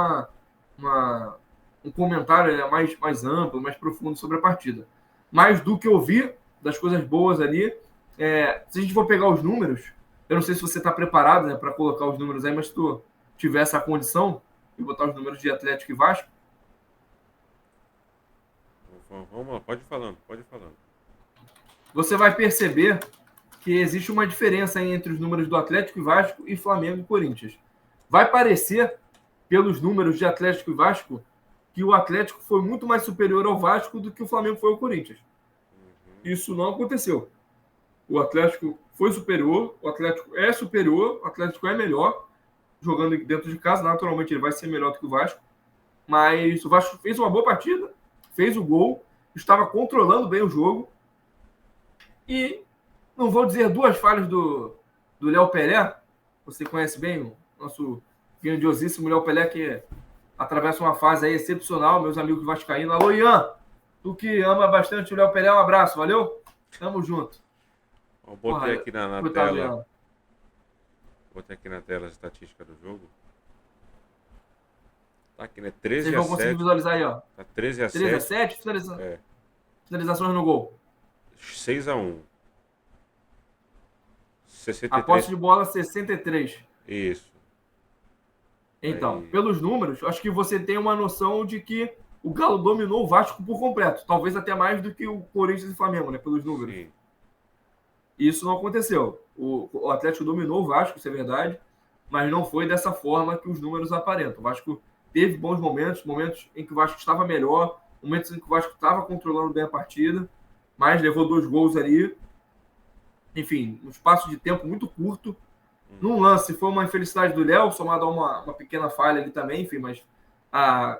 comentário, né, mais amplo, mais profundo sobre a partida. Mas do que eu vi, das coisas boas ali, se a gente for pegar os números, eu não sei se você está preparado, né, para colocar os números aí, mas se tu tiver essa condição e botar os números de Atlético e Vasco, Vamos lá, pode ir falando, pode ir falando. você vai perceber que existe uma diferença entre os números do Atlético e Vasco e Flamengo e Corinthians. Vai parecer, pelos números de Atlético e Vasco, que o Atlético foi muito mais superior ao Vasco do que o Flamengo foi ao Corinthians. Isso não aconteceu. O Atlético foi superior, o Atlético é superior, o Atlético é melhor, jogando dentro de casa, naturalmente ele vai ser melhor do que o Vasco, mas o Vasco fez uma boa partida, fez o gol, estava controlando bem o jogo, e não vou dizer duas falhas do Léo Pelé, você conhece bem o nosso grandiosíssimo Léo Pelé, que atravessa uma fase aí excepcional, meus amigos vascaínos. Alô, Ian, tu que ama bastante o Léo Pelé, um abraço, valeu? Tamo junto. Eu botei Porra, aqui na coitado do tela. Ian. Botei aqui na tela a estatística do jogo. Tá aqui, né? Vocês 13 a vão conseguir 7. visualizar aí, ó. Tá 13 a 13 a 7. 7, É. finalizações no gol. 6 a 1. A posse 63. de bola, 63. Isso. Então, Aí. pelos números, acho que você tem uma noção de que o Galo dominou o Vasco por completo. Talvez até mais do que o Corinthians e Flamengo, né? Pelos números. Sim. Isso não aconteceu. O Atlético dominou o Vasco, isso é verdade, mas não foi dessa forma que os números aparentam. O Vasco teve bons momentos, momentos em que o Vasco estava melhor, momentos em que o Vasco estava controlando bem a partida, mas levou 2 gols ali. Enfim, um espaço de tempo muito curto. Num lance, foi uma infelicidade do Léo, somado a uma pequena falha ali também, enfim, mas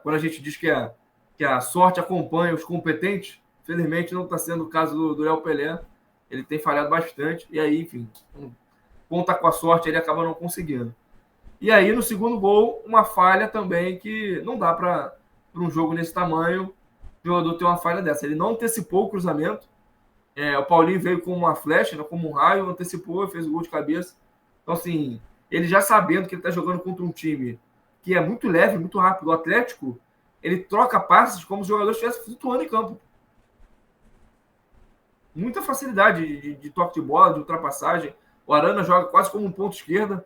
quando a gente diz que a sorte acompanha os competentes, felizmente não está sendo o caso do Léo Pelé. Ele tem falhado bastante, e aí, enfim, conta com a sorte, ele acaba não conseguindo. E aí, no segundo gol, uma falha também que não dá para um jogo nesse tamanho o jogador ter uma falha dessa. Ele não antecipou o cruzamento. O Paulinho veio com uma flecha, né, como um raio, antecipou e fez o gol de cabeça. Então, assim, ele já sabendo que ele está jogando contra um time que é muito leve, muito rápido, o Atlético, ele troca passes como se o jogador estivesse flutuando em campo. Muita facilidade de toque de bola, de ultrapassagem. O Arana joga quase como um ponto esquerda.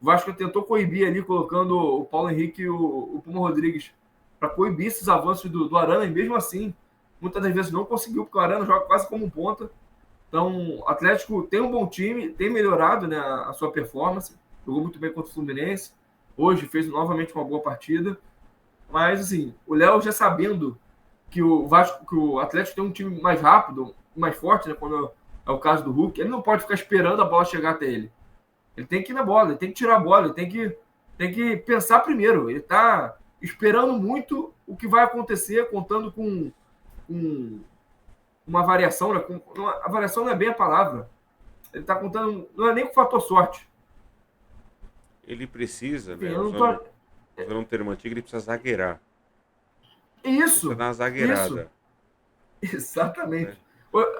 O Vasco tentou coibir ali, colocando o Paulo Henrique e o Puma Rodrigues para coibir esses avanços do Arana, e mesmo assim, muitas das vezes não conseguiu, porque o Arana joga quase como um ponta. Então, o Atlético tem um bom time, tem melhorado, né, a sua performance, jogou muito bem contra o Fluminense, hoje fez novamente uma boa partida, mas assim, o Léo já sabendo que o Atlético tem um time mais rápido, mais forte, né, quando é o caso do Hulk, ele não pode ficar esperando a bola chegar até ele. Ele tem que ir na bola, ele tem que tirar a bola, ele tem que pensar primeiro. Ele está esperando muito o que vai acontecer, contando com uma variação, né? A variação não é bem a palavra. Ele está contando, não é nem com o fator sorte. Ele precisa, Enfim, né? eu não tô... Usando um termo antigo, ele precisa zagueirar. Ele precisa Isso, dar uma isso. zagueirada. Exatamente. Né?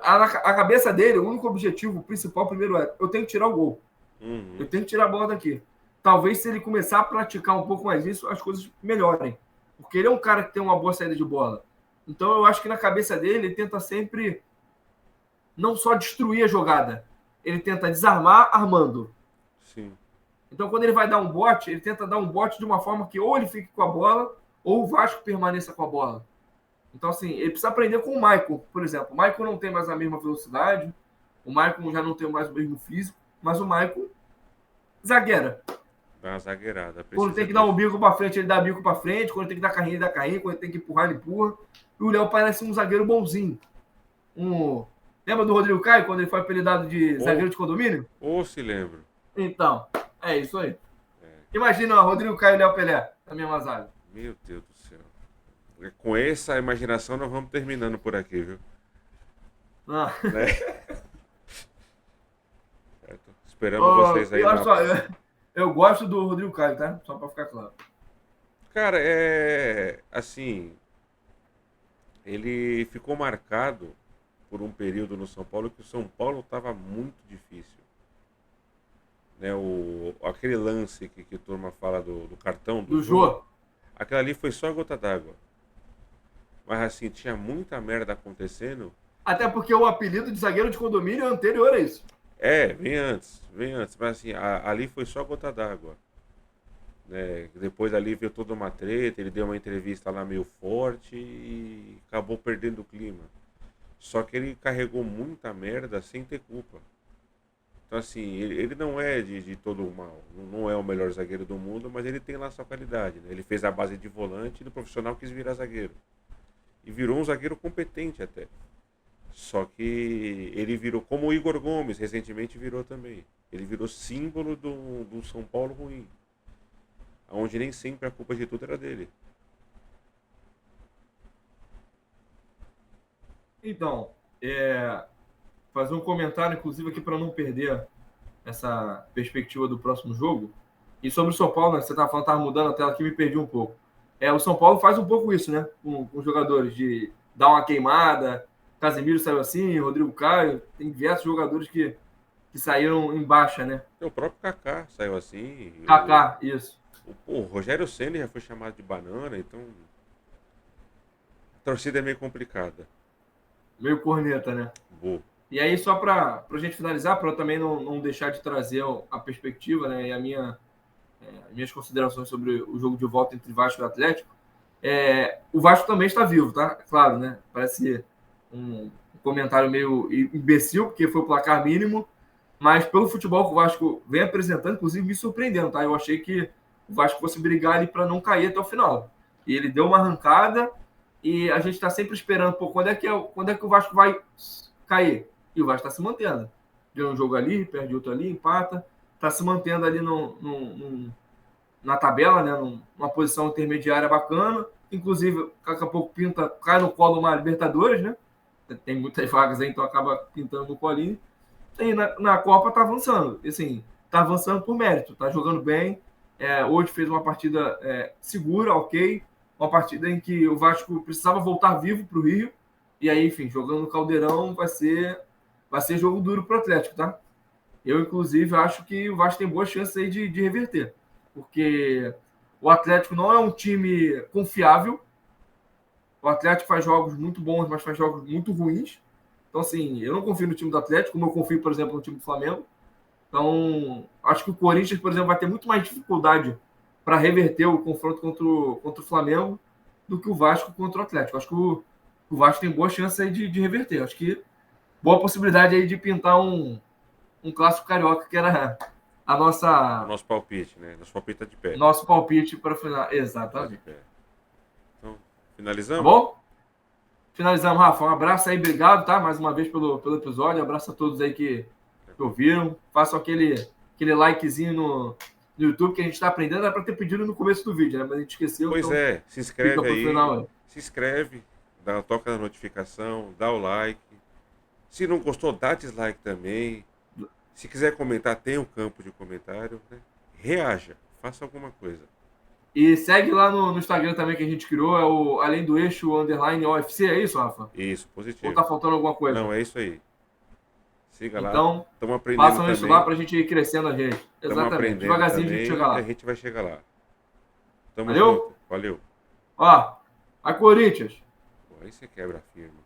A cabeça dele, o único objetivo principal primeiro é: eu tenho que tirar o gol. Eu tenho que tirar a bola daqui. Talvez se ele começar a praticar um pouco mais isso, as coisas melhorem. Porque ele é um cara que tem uma boa saída de bola. Então eu acho que na cabeça dele, ele tenta sempre não só destruir a jogada, ele tenta desarmar armando. Sim. Então quando ele vai dar um bote, ele tenta dar um bote de uma forma que ou ele fique com a bola, ou o Vasco permaneça com a bola. Então, assim, ele precisa aprender com o Maicon, por exemplo. O Maicon não tem mais a mesma velocidade, o Maicon já não tem mais o mesmo físico, mas o Maicon zagueira. Dá uma zagueirada. Quando tem que dar um bico para frente, ele dá bico para frente. Quando tem que dar carrinho, ele dá carrinho. Quando tem que empurrar, ele empurra. E o Léo parece um zagueiro bonzinho. Lembra do Rodrigo Caio, quando ele foi apelidado de zagueiro de condomínio? Ou se lembro. Então, é isso aí. Imagina o Rodrigo Caio e Léo Pelé na mesma zaga. Meu Deus do céu. Com essa imaginação, nós vamos terminando por aqui, viu? Ah. Né? Esperamos vocês aí. Olha só, eu gosto do Rodrigo Caio, tá? Só para ficar claro. Cara, assim, ele ficou marcado por um período no São Paulo que o São Paulo estava muito difícil. Né, aquele lance que a turma fala do cartão do Jô, aquilo ali foi só a gota d'água. Mas assim, tinha muita merda acontecendo. Até porque o apelido de zagueiro de condomínio é anterior a isso. Vem antes. Mas assim, ali foi só a gota d'água. Né? Depois ali veio toda uma treta, ele deu uma entrevista lá meio forte e acabou perdendo o clima. Só que ele carregou muita merda sem ter culpa. Então assim, ele não é de todo o mal, não é o melhor zagueiro do mundo, mas ele tem lá sua qualidade. Né? Ele fez a base de volante e no profissional quis virar zagueiro. E virou um zagueiro competente até. Só que ele virou, como o Igor Gomes recentemente virou também. Ele virou símbolo do São Paulo ruim. Onde nem sempre a culpa de tudo era dele. Então, fazer um comentário, inclusive, aqui para não perder essa perspectiva do próximo jogo. E sobre o São Paulo, né, você estava falando, estava mudando a tela aqui, me perdi um pouco. O São Paulo faz um pouco isso, né? Com os jogadores, de dar uma queimada. Casemiro saiu assim, Rodrigo Caio. Tem diversos jogadores que saíram em baixa, né? O próprio Kaká saiu assim. Kaká, isso. O Rogério Ceni já foi chamado de banana, então. A torcida é meio complicada. Meio corneta, né? Boa. E aí, só para a gente finalizar, para eu também não deixar de trazer a perspectiva, né? E as minhas considerações sobre o jogo de volta entre Vasco e Atlético. O Vasco também está vivo, tá? Claro, né? Parece um comentário meio imbecil, porque foi o placar mínimo, mas pelo futebol que o Vasco vem apresentando, inclusive me surpreendendo, tá? Eu achei que o Vasco fosse brigar ali para não cair até o final. E ele deu uma arrancada e a gente está sempre esperando, quando é que o Vasco vai cair? E o Vasco está se mantendo. Ganha um jogo ali, perde outro ali, empata. Está se mantendo ali na tabela, né? Numa posição intermediária bacana. Inclusive, daqui a pouco cai no colo uma Libertadores, né? Tem muitas vagas aí, então acaba pintando no colinho. E na Copa tá avançando. Assim, tá avançando por mérito, tá jogando bem. Hoje fez uma partida segura, ok. Uma partida em que o Vasco precisava voltar vivo para o Rio. E aí, enfim, jogando no Caldeirão vai ser jogo duro pro Atlético, tá? Eu, inclusive, acho que o Vasco tem boas chances aí de reverter. Porque o Atlético não é um time confiável. O Atlético faz jogos muito bons, mas faz jogos muito ruins. Então, assim, eu não confio no time do Atlético, como eu confio, por exemplo, no time do Flamengo. Então, acho que o Corinthians, por exemplo, vai ter muito mais dificuldade para reverter o confronto contra o Flamengo do que o Vasco contra o Atlético. Acho que o Vasco tem boa chance aí de reverter. Acho que boa possibilidade aí de pintar um clássico carioca, que era o nosso palpite, né? Nosso palpite tá de pé. Nosso palpite para final. Exatamente. Tá de pé. Então, finalizamos? Tá bom? Finalizamos, Rafa. Um abraço aí, obrigado, tá? Mais uma vez pelo episódio. Um abraço a todos aí que ouviram. Façam aquele likezinho no YouTube, que a gente está aprendendo. Era para ter pedido no começo do vídeo, né? Mas a gente esqueceu. Pois então se inscreve aí. Final. Se inscreve, toca na notificação, dá o like. Se não gostou, dá dislike também. Se quiser comentar, tem um campo de comentário. Né? Reaja, faça alguma coisa. E segue lá no Instagram também que a gente criou, é o Além do Eixo _ OFC, é isso, Rafa? Isso, Ou positivo. tá faltando alguma coisa? Não, é isso aí. Siga lá. Então, Estamos aprendendo façam isso também. lá pra gente ir crescendo a rede. Estamos Exatamente. aprendendo Devagarzinho também a gente chega e lá. a gente vai chegar lá. Tamo Valeu? junto. Valeu. Ó, a Corinthians. Pô, aí você quebra a firma.